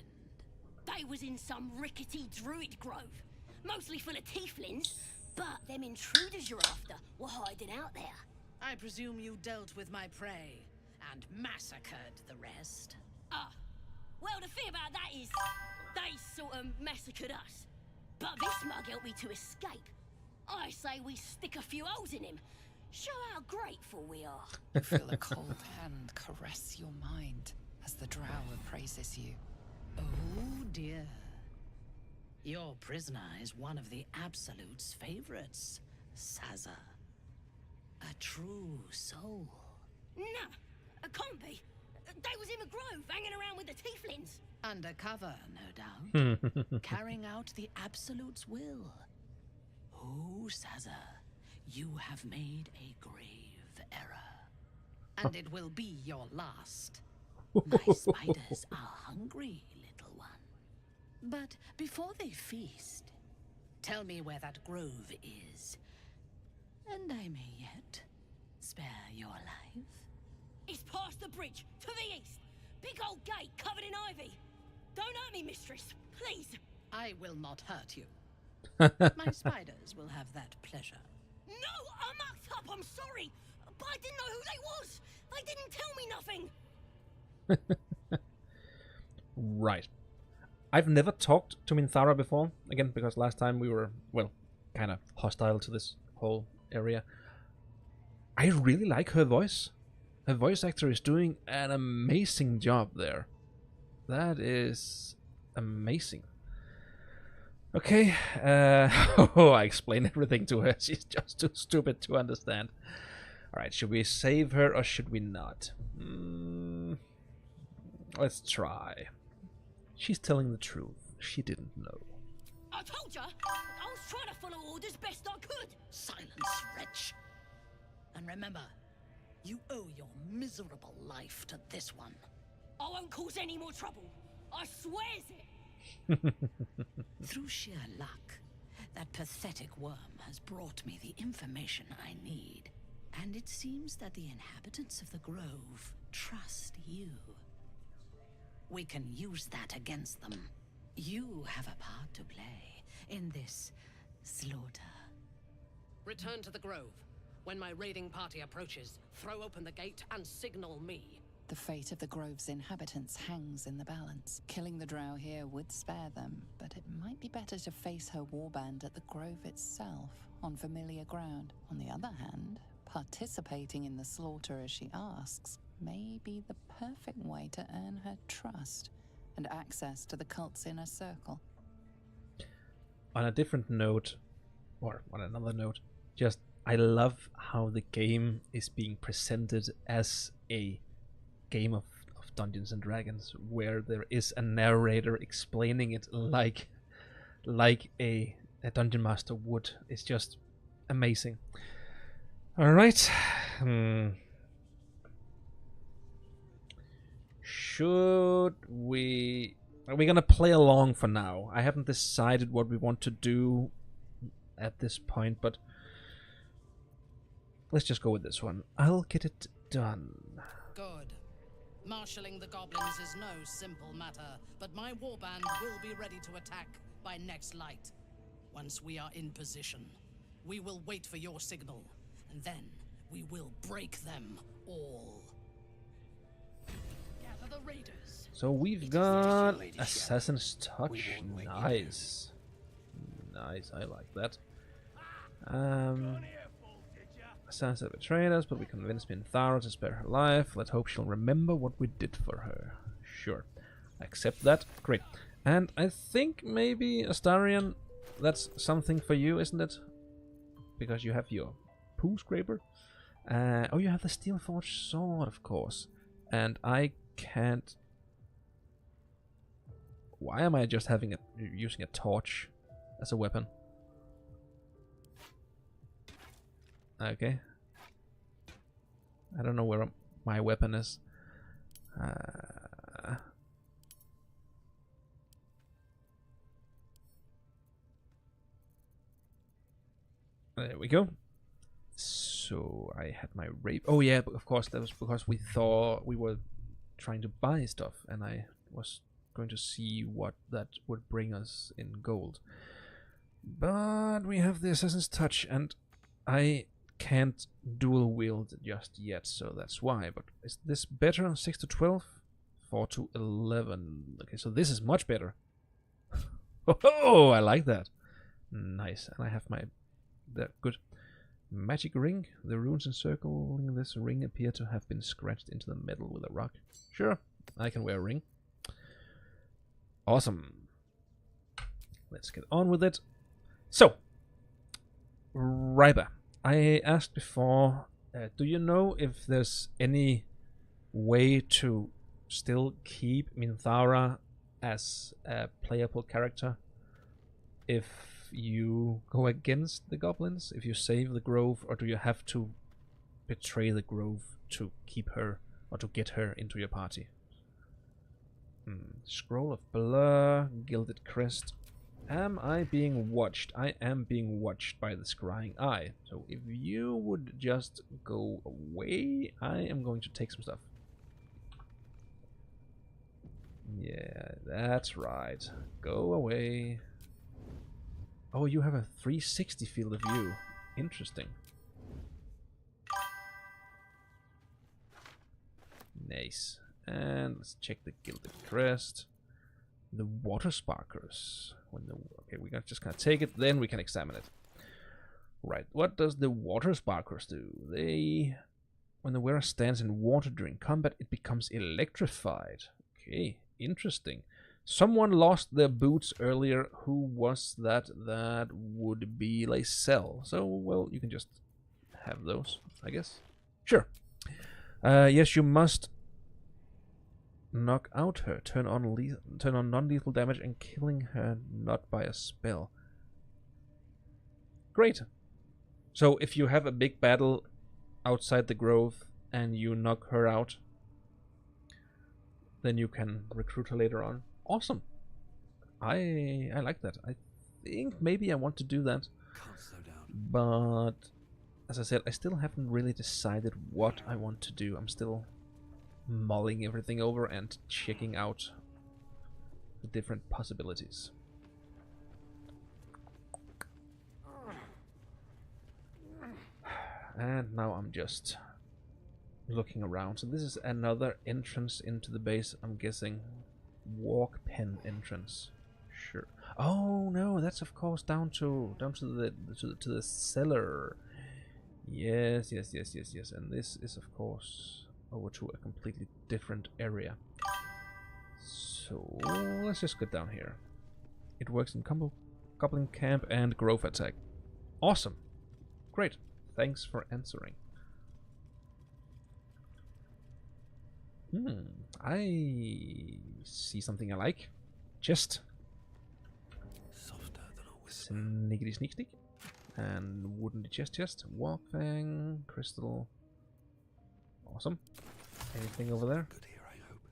They was in some rickety druid grove, mostly full of tieflings, but them intruders you're after were hiding out there. I presume you dealt with my prey and massacred the rest. Well, the thing about that is, they sort of massacred us. But this mug helped me to escape. I say we stick a few holes in him. Show how grateful we are. You feel a cold hand caress your mind as the drow praises you. Oh dear. Your prisoner is one of the Absolute's favorites, Sazza. A true soul. Nah, it can't be. They was in the grove, hanging around with the tieflings. Undercover, no doubt. Carrying out the Absolute's will. Oh, Sazza, you have made a grave error. And it will be your last. My spiders are hungry, little one. But before they feast, tell me where that grove is. And I may yet spare your life. It's past the bridge, to the east. Big old gate covered in ivy. Don't hurt me, mistress, please. I will not hurt you. My spiders will have that pleasure. No, I mucked up, I'm sorry. But I didn't know who they was. They didn't tell me nothing. Right. I've never talked to Minthara before. Again, because last time we were, well, kind of hostile to this whole area. I really like her voice. Her voice actor is doing an amazing job there. That is amazing. Okay. I explained everything to her. She's just too stupid to understand. Alright, should we save her or should we not? Let's try. She's telling the truth. She didn't know. I told you, I was trying to follow orders best I could. Silence, wretch. And remember, you owe your miserable life to this one. I won't cause any more trouble. I swears it. Through sheer luck, that pathetic worm has brought me the information I need. And it seems that the inhabitants of the Grove trust you. We can use that against them. You have a part to play in this slaughter. Return to the Grove. When my raiding party approaches, throw open the gate and signal me. The fate of the Grove's inhabitants hangs in the balance. Killing the drow here would spare them, but it might be better to face her warband at the Grove itself, on familiar ground. On the other hand, participating in the slaughter as she asks may be the perfect way to earn her trust and access to the cult's inner circle. On a different note, or on another note, just I love how the game is being presented as a game of Dungeons and Dragons, where there is a narrator explaining it like a dungeon master would. It's just amazing. All right. Should we? Are we gonna play along for now? I haven't decided what we want to do at this point, but let's just go with this one. I'll get it done. Good. Marshalling the goblins is no simple matter, but my warband will be ready to attack by next light. Once we are in position, we will wait for your signal, and then we will break them all. Gather the raiders. So we've got Assassin's Touch. Nice. Nice, I like that. Sansa betrayed us, but we convinced Minthara to spare her life. Let's hope she'll remember what we did for her. Sure. Accept that. Great. And I think maybe, Astarion, that's something for you, isn't it? Because you have your poo scraper. Oh, you have the steel forged sword, of course. And I can't... Why am I just using a torch as a weapon? Okay. I don't know where my weapon is. There we go. So I had my rape. Oh yeah, of course that was because we thought we were trying to buy stuff, and I was going to see what that would bring us in gold. But we have the Assassin's Touch, and I can't dual wield just yet, so that's why. But is this better on 6 to 12? 4 to 11. Okay, so this is much better. Oh, I like that. Nice. And I have my good magic ring. The runes encircling this ring appear to have been scratched into the metal with a rock. Sure, I can wear a ring. Awesome. Let's get on with it. So, Ryba, I asked before, do you know if there's any way to still keep Minthara as a playable character if you go against the goblins, if you save the Grove, or do you have to betray the Grove to keep her, or to get her into your party? Scroll of Blur, Gilded Crest. Am I being watched? I am being watched by the scrying eye. So if you would just go away, I am going to take some stuff. Yeah, that's right. Go away. Oh, you have a 360 field of view. Interesting. Nice. And let's check the Gilded Crest. The water sparklers. Okay, we just gonna take it, then we can examine it. Right, what does the water sparklers do? When the wearer stands in water during combat, it becomes electrified. Okay, interesting. Someone lost their boots earlier. Who was that? That would be Lacelle. So, well, you can just have those, I guess. Sure. Yes, you must knock out her. Turn on non-lethal damage and killing her not by a spell. Great. So if you have a big battle outside the grove and you knock her out, then you can recruit her later on. Awesome. I like that. I think maybe I want to do that. Can't slow down. But as I said, I still haven't really decided what I want to do. I'm still mulling everything over and checking out the different possibilities. And now I'm just looking around. So this is another entrance into the base, I'm guessing. Walk pen entrance. Sure. Oh no, that's of course down to the cellar. Yes. And this is of course over to a completely different area. So let's just get down here. It works in Goblin Camp and Grove Attack. Awesome. Great. Thanks for answering. I see something I like. Chest. Softer than a whisper. Sneakity sneak sneak. And wooden chest. Walk fang. Crystal. Awesome. Anything over there? Good here, I hope.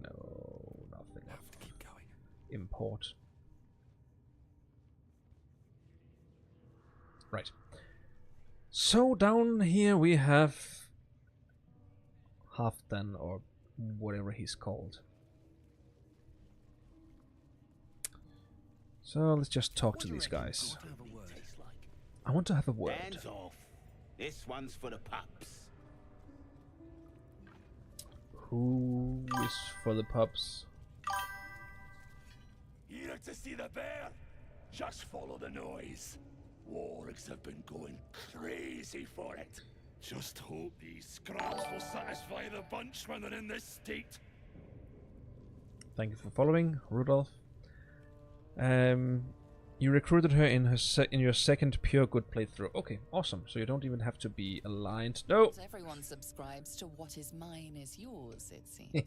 No, nothing. Have to keep going. Import. Right. So down here we have Halfdan, or whatever he's called. So let's just talk to these guys. I want to have a word. Hands off. This one's for the pups. Who is for the pups? Here to see the bear? Just follow the noise. Wargs have been going crazy for it. Just hope these scraps will satisfy the bunch when they're in this state. Thank you for following, Rudolph. You recruited her in your second pure good playthrough. Okay, awesome. So you don't even have to be aligned. No. Not everyone subscribes to what is mine is yours, it seems.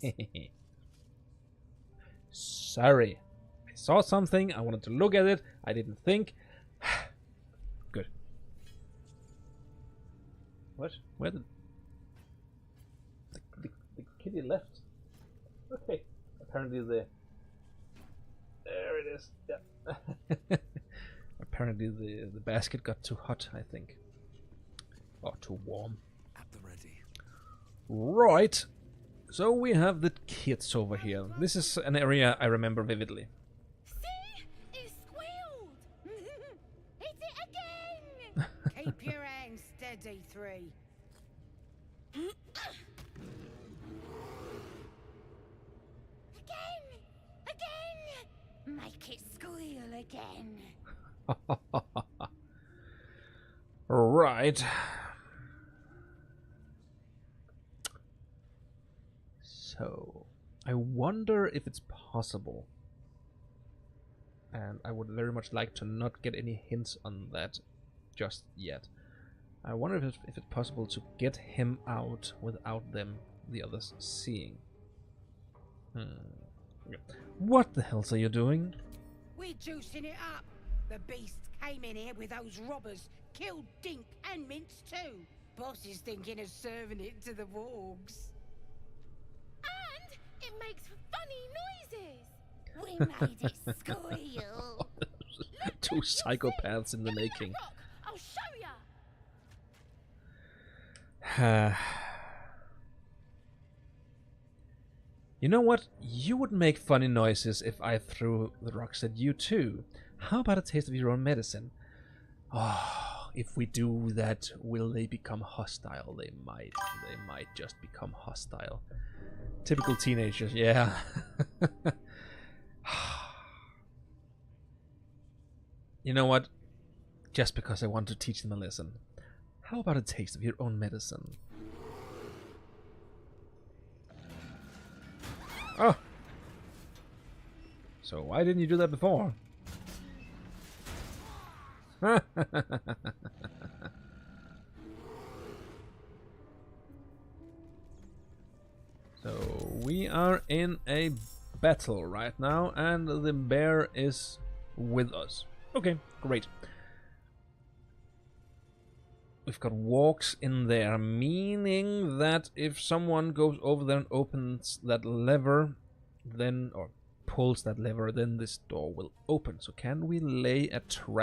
Sorry. I saw something. I wanted to look at it. I didn't think. Good. What? Where did the kitty left? Okay. Apparently there it is. Yeah. Apparently the basket got too hot, I think. Or too warm. At the ready. Right. So we have the kids over here. This is an area I remember vividly. See? It squealed! Hit it again! Keep your hands steady, 3. Again! Make it squeal again. Right. So, I wonder if it's possible, and I would very much like to not get any hints on that just yet. I wonder if it's possible to get him out without the others, seeing. What the hell are you doing? We're juicing it up. The beast came in here with those robbers, killed Dink and Mince too. Boss is thinking of serving it to the wargs. And it makes funny noises. We made it squeal. Two psychopaths in the making. I'll show ya. You know what? You would make funny noises if I threw the rocks at you too. How about a taste of your own medicine? Oh, if we do that, will they become hostile? They might. They might just become hostile. Typical teenagers, yeah. You know what? Just because I want to teach them a lesson. How about a taste of your own medicine? Oh! So why didn't you do that before? So we are in a battle right now, and the bear is with us. Okay, great. We've got walks in there, meaning that if someone goes over there and opens that lever, then, or pulls that lever, then this door will open. So can we lay a trap?